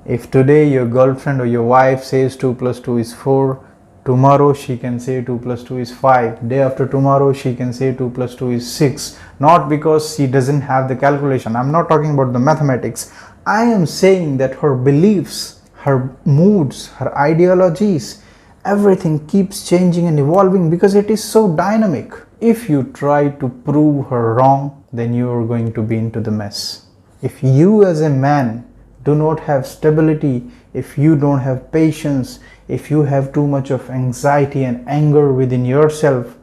If today your girlfriend or your wife says 2 plus 2 is 4, tomorrow she can say 2 plus 2 is 5. Day after tomorrow she can say 2 plus 2 is 6. Not because she doesn't have the calculation. I'm not talking about the mathematics. I am saying that her beliefs, her moods, her ideologies, everything keeps changing and evolving because it is so dynamic. If you try to prove her wrong, then you are going to be into the mess. If you as a man do not have stability, if you don't have patience, if you have too much of anxiety and anger within yourself,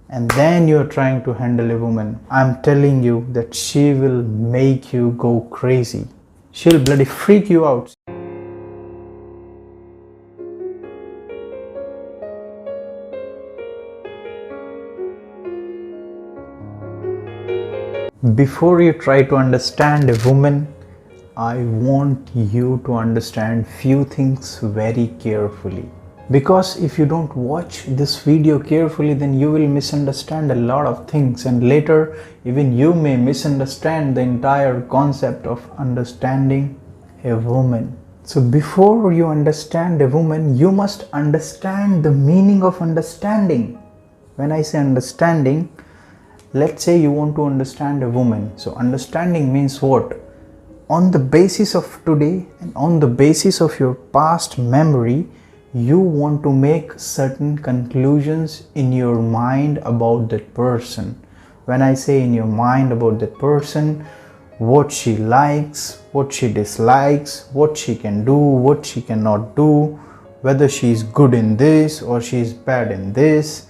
and then you're trying to handle a woman, I'm telling you that she will make you go crazy. She'll bloody freak you out. Before you try to understand a woman, I want you to understand few things very carefully. Because if you don't watch this video carefully, then you will misunderstand a lot of things, and later even you may misunderstand the entire concept of understanding a woman. So before you understand a woman, you must understand the meaning of understanding. When I say understanding, let's say you want to understand a woman. So understanding means what? On the basis of today and on the basis of your past memory, you want to make certain conclusions in your mind about that person. When I say in your mind about that person, what she likes, what she dislikes, what she can do, what she cannot do, whether she is good in this or she is bad in this,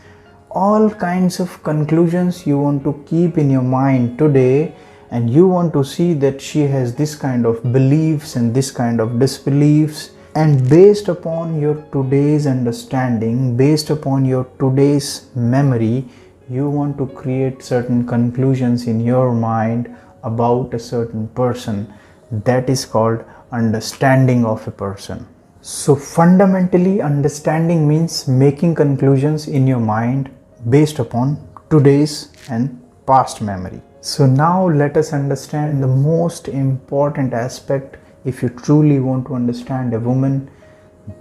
all kinds of conclusions you want to keep in your mind today, and you want to see that she has this kind of beliefs and this kind of disbeliefs, and based upon your today's understanding, based upon your today's memory, you want to create certain conclusions in your mind about a certain person. That is called understanding of a person. So fundamentally, understanding means making conclusions in your mind based upon today's and past memory. So now let us understand the most important aspect if you truly want to understand a woman,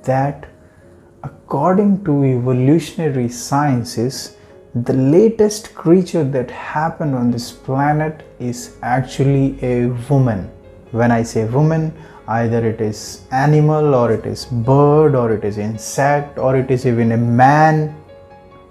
that according to evolutionary sciences, the latest creature that happened on this planet is actually a woman. When I say woman, either it is animal or it is bird or it is insect or it is even a man.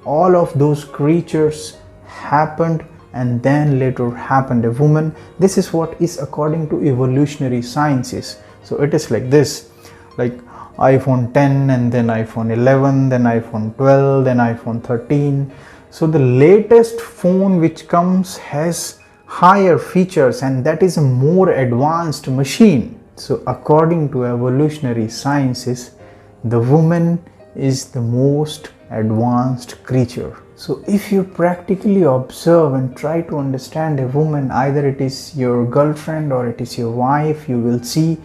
All of those creatures happened and then later happened a woman. This is what is according to evolutionary sciences. So it is like this, like iPhone 10 and then iPhone 11, then iPhone 12, then iPhone 13. So the latest phone which comes has higher features, and that is a more advanced machine. So according to evolutionary sciences, the woman is the most advanced creature. So if you practically observe and try to understand a woman, either it is your girlfriend or it is your wife, you will see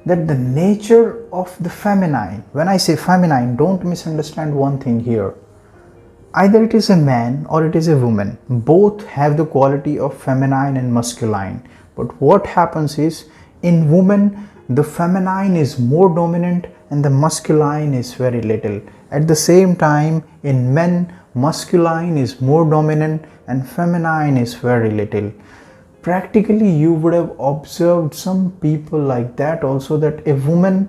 that the nature of the feminine, when I say feminine, don't misunderstand one thing here. Either it is a man or it is a woman. Both have the quality of feminine and masculine. But what happens is, in women, the feminine is more dominant and the masculine is very little. At the same time, in men, masculine is more dominant and feminine is very little. Practically, you would have observed some people like that also, that a woman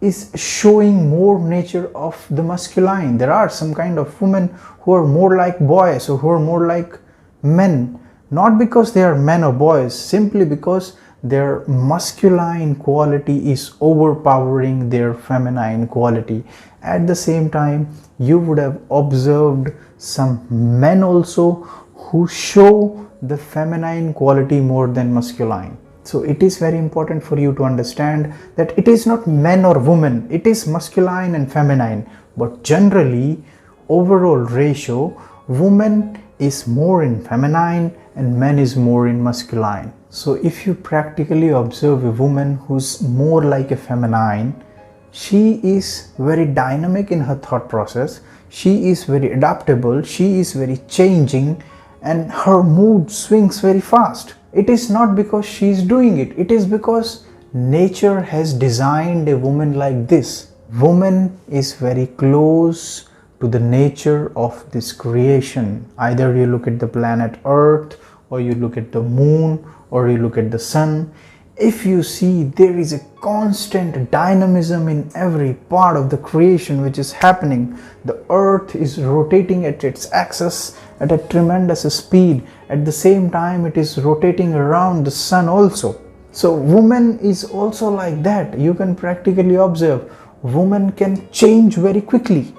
is showing more nature of the masculine. There are some kind of women who are more like boys or who are more like men, not because they are men or boys, simply because their masculine quality is overpowering their feminine quality. At the same time, you would have observed some men also who show the feminine quality more than masculine. So it is very important for you to understand that it is not men or women, it is masculine and feminine. But generally, overall ratio, woman is more in feminine and man is more in masculine. So if you practically observe a woman who's more like a feminine, she is very dynamic in her thought process, she is very adaptable, she is very changing, and her mood swings very fast. It is not because she is doing it, it is because nature has designed a woman like this. Woman is very close to the nature of this creation. Either you look at the planet Earth, or you look at the moon, or you look at the sun. If you see, there is a constant dynamism in every part of the creation which is happening. The earth is rotating at its axis at a tremendous speed. At the same time, it is rotating around the sun also. So woman is also like that. You can practically observe, woman can change very quickly,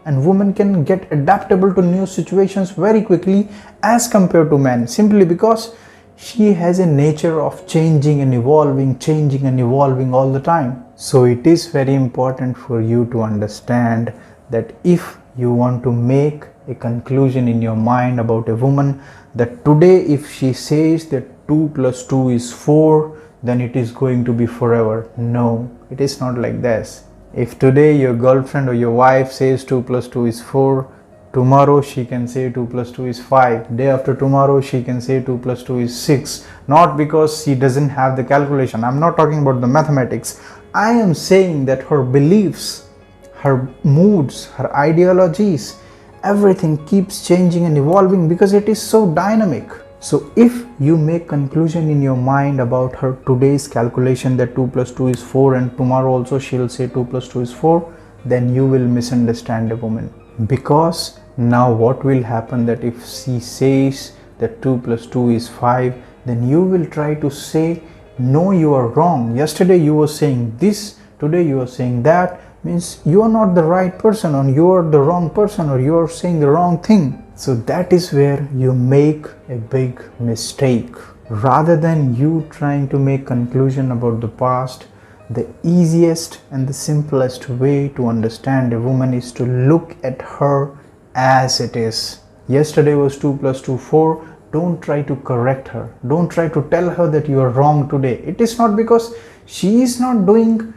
and woman can get adaptable to new situations very quickly as compared to man, simply because she has a nature of changing and evolving all the time. So it is very important for you to understand that if you want to make a conclusion in your mind about a woman, that today if she says that 2 plus 2 is 4, then it is going to be forever. No, it is not like this. If today your girlfriend or your wife says 2 plus 2 is 4, tomorrow she can say 2 plus 2 is 5. Day after tomorrow she can say 2 plus 2 is 6. Not because she doesn't have the calculation. I'm not talking about the mathematics. I am saying that her beliefs, her moods, her ideologies, everything keeps changing and evolving because it is so dynamic. So if you make conclusion in your mind about her today's calculation that 2 plus 2 is 4 and tomorrow also she'll say 2 plus 2 is 4, then you will misunderstand a woman. Because now what will happen, that if she says that 2 plus 2 is 5, then you will try to say, no, you are wrong. Yesterday you were saying this, today you are saying that. Means you are not the right person, or you are the wrong person, or you are saying the wrong thing. So that is where you make a big mistake. Rather than you trying to make conclusion about the past, the easiest and the simplest way to understand a woman is to look at her as it is. Yesterday was 2 plus 2 4. Don't try to correct her. Don't try to tell her that you are wrong today. It is not because she is not doing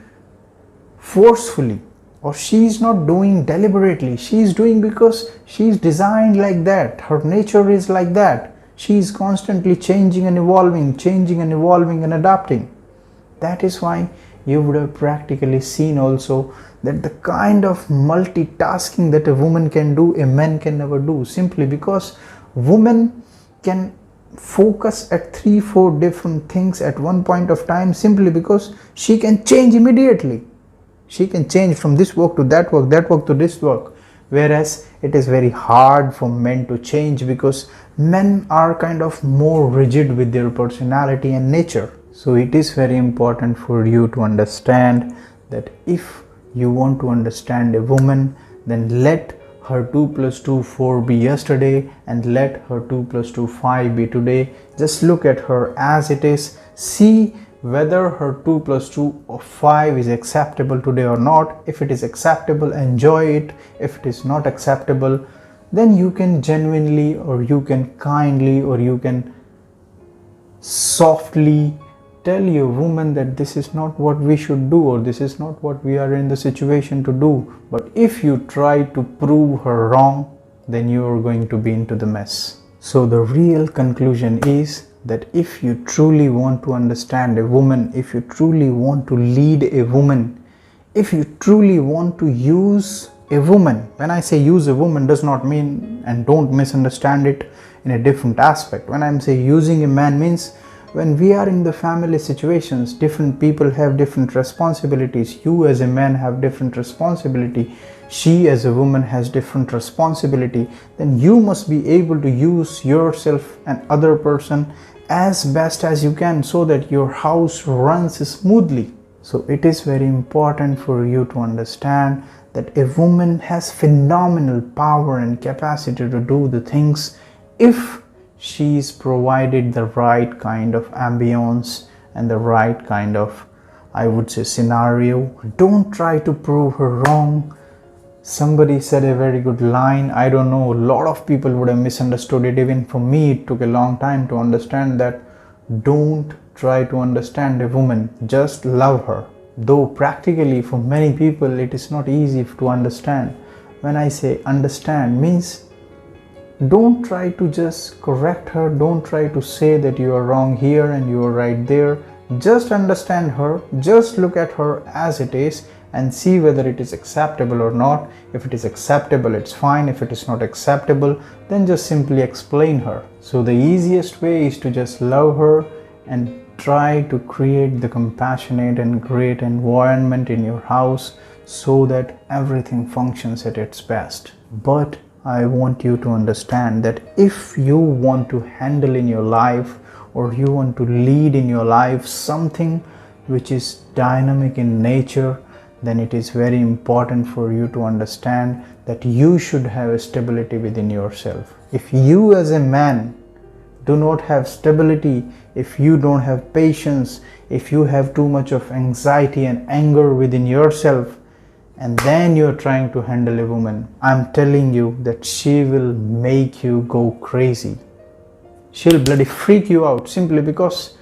forcefully, or she is not doing deliberately. She is doing because she is designed like that. Her nature is like that. She is constantly changing and evolving and adapting. That is why you would have practically seen also that the kind of multitasking that a woman can do, a man can never do, simply because woman can focus at 3-4 different things at one point of time, simply because she can change immediately. She can change from this work to that work to this work. Whereas it is very hard for men to change, because men are kind of more rigid with their personality and nature. So it is very important for you to understand that if you want to understand a woman, then let her 2 plus 2 4 be yesterday, and let her 2 plus 2 5 be today. Just look at her as it is. See whether her 2 plus 2 or 5 is acceptable today or not. If it is acceptable, enjoy it. If it is not acceptable, then you can genuinely, or you can kindly, or you can softly tell your woman that this is not what we should do, or this is not what we are in the situation to do. But if you try to prove her wrong, then you are going to be into the mess. So the real conclusion is that if you truly want to understand a woman, if you truly want to lead a woman, if you truly want to use a woman, when I say use a woman, does not mean, and don't misunderstand it in a different aspect. When I'm saying using a man, means when we are in the family situations, different people have different responsibilities. You as a man have different responsibility. She as a woman has different responsibility. Then you must be able to use yourself and other person as best as you can, so that your house runs smoothly. So it is very important for you to understand that a woman has phenomenal power and capacity to do the things if she is provided the right kind of ambience and the right kind of, I would say, scenario. Don't try to prove her wrong. Somebody said a very good line. I don't know, a lot of people would have misunderstood it. Even for me, it took a long time to understand that. Don't try to understand a woman, just love her. Though practically for many people it is not easy to understand. When I say understand, means don't try to just correct her. Don't try to say that you are wrong here and you are right there. Just understand her, just look at her as it is and see whether it is acceptable or not. If it is acceptable, it's fine. If it is not acceptable, then just simply explain her. So the easiest way is to just love her and try to create the compassionate and great environment in your house so that everything functions at its best. But I want you to understand that if you want to handle in your life or you want to lead in your life something which is dynamic in nature, then it is very important for you to understand that you should have stability within yourself. If you as a man do not have stability, if you don't have patience, if you have too much of anxiety and anger within yourself, and then you're trying to handle a woman, I'm telling you that she will make you go crazy. She'll bloody freak you out simply because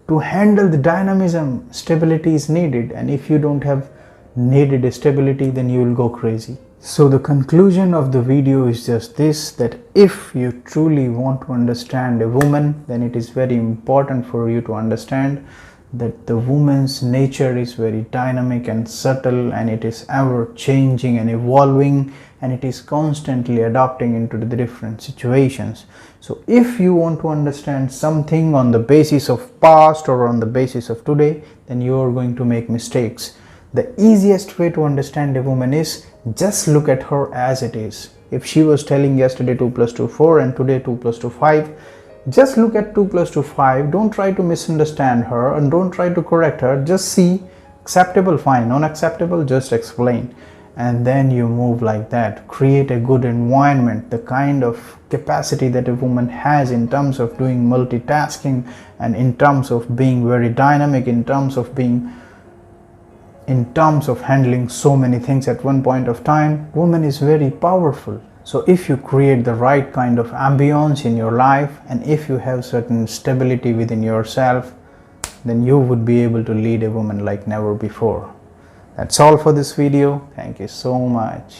to handle the dynamism, stability is needed, and if you don't have needed stability, then you will go crazy. So the conclusion of the video is just this, that if you truly want to understand a woman, then it is very important for you to understand that the woman's nature is very dynamic and subtle, and it is ever changing and evolving, and it is constantly adapting into the different situations. So if you want to understand something on the basis of past or on the basis of today, then you are going to make mistakes. The easiest way to understand a woman is just look at her as it is. If she was telling yesterday 2 plus 2 4 and today 2 plus 2 5, just look at 2 plus 2 5. Don't try to misunderstand her and don't try to correct her. Just see acceptable, fine, unacceptable, just explain. And then you move like that. Create a good environment, the kind of capacity that a woman has in terms of doing multitasking and in terms of being very dynamic, in terms of handling so many things at one point of time. Woman is very powerful. So if you create the right kind of ambience in your life, and if you have certain stability within yourself, then you would be able to lead a woman like never before. That's all for this video. Thank you so much.